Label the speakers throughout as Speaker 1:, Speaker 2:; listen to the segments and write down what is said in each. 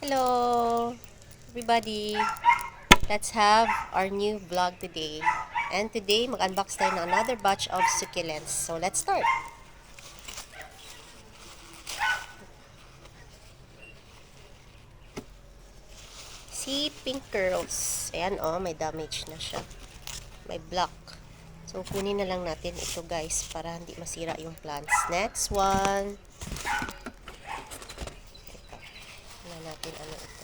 Speaker 1: Hello, everybody. Let's have our new vlog today. And today, mag-unbox tayo ng another batch of succulents. So, let's start. Si Pink Curls. Ayan, oh, may damage na siya. May block. So, kunin na lang natin ito, guys, para hindi masira yung plants. Next one. Ito. Tingnan natin ano ito.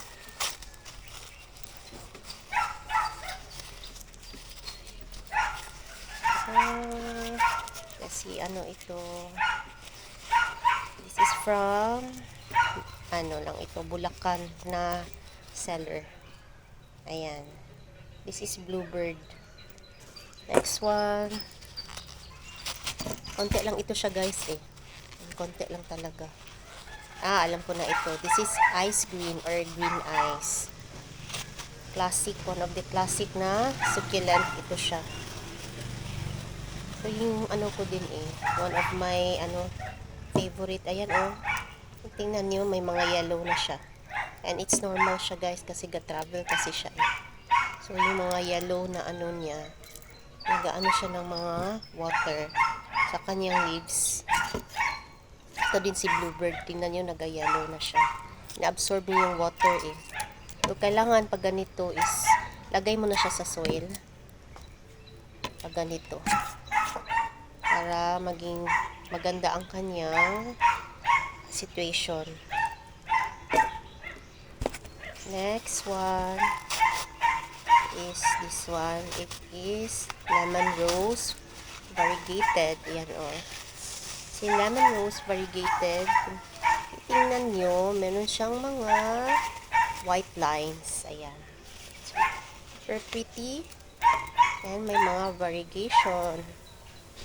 Speaker 1: Let's see, ano ito. This is from ano lang ito, Bulacan na seller. Ayan. This is Bluebird. Next one. Konti lang ito siya, guys, eh. Konti lang talaga. Alam ko na ito. This is ice green or green ice. Classic. One of the classic na succulent. Ito siya. So, yung ano ko din, eh. One of my, favorite. Ayan, oh. Tingnan nyo, may mga yellow na siya. And it's normal siya, guys, kasi ga-travel kasi siya, eh. So, yung mga yellow na ano niya, nag-ano siya ng mga water sa kanyang leaves. Ito din si Bluebird. Tingnan nyo, nag-yellow na siya. Na-absorb niya yung water, eh. So, kailangan pag ganito is, lagay mo na siya sa soil. Pag ganito. Para maging maganda ang kanyang situation. Next one is this one. It is lemon rose variegated. Ayan, oh. Si lemon rose variegated, tingnan nyo, meron siyang mga white lines. Ayan. Super pretty. And may mga variegation.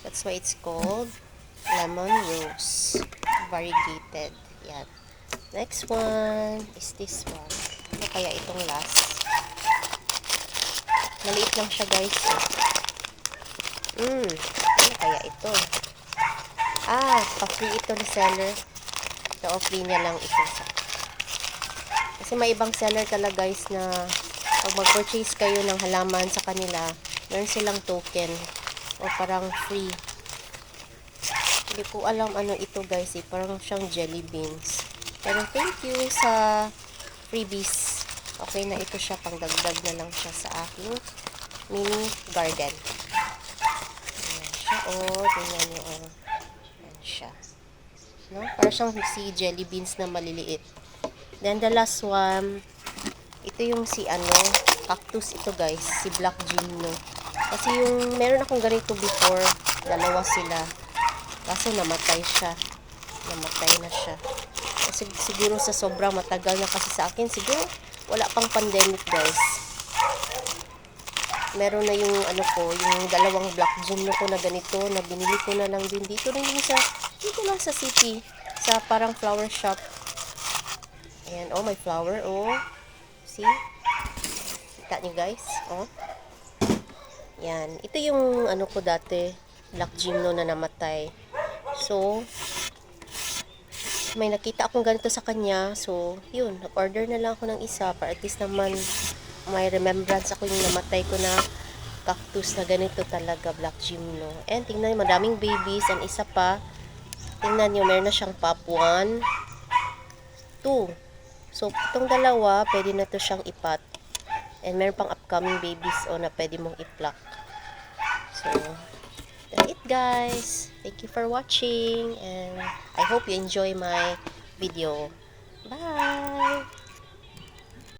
Speaker 1: That's why it's called lemon rose variegated. Yan. Next one is this one. Ano kaya itong last? Maliit lang siya, guys. Ano kaya ito? Pa-free ito ni seller. Na-offer niya lang ito sa. Kasi may ibang seller talaga, guys, na pag mag-purchase kayo ng halaman sa kanila, meron silang token. O parang free. Hindi ko alam ano ito, guys, eh. Parang siyang jelly beans. Pero thank you sa freebies. Okay na ito siya. Pangdagdag na lang siya sa aking mini garden. Ayan siya, oh. Tingnan nyo, oh. Ayan siya. No? Parang siyang si jelly beans na maliliit. Then the last one, ito yung si cactus ito, guys. Si Black Gymno. Kasi yung, meron akong ganito before, dalawa sila. Kaso namatay siya. Namatay na siya. Kasi siguro sa sobrang matagal na kasi sa akin, siguro wala pang pandemic, guys. Meron na yung yung dalawang Black Gymno ko na ganito, na binili ko na lang din dito rin dito lang sa city, sa parang flower shop. Ayan, oh, may flower, oh. See? Kita nyo, guys, oh. Yan. Ito yung ko dati, Black Gymno na namatay. So, may nakita akong ganito sa kanya. So, yun. Order na lang ako ng isa para at least naman may remembrance ako yung namatay ko na cactus na ganito talaga, Black Gymno. And tingnan nyo, madaming babies. And isa pa, tingnan nyo, meron na siyang pop 1, 2. So, itong dalawa, pwede na to siyang ipat. And meron pang upcoming babies na pwede mong i-pluck. So, that's it, guys. Thank you for watching. And I hope you enjoy my video. Bye!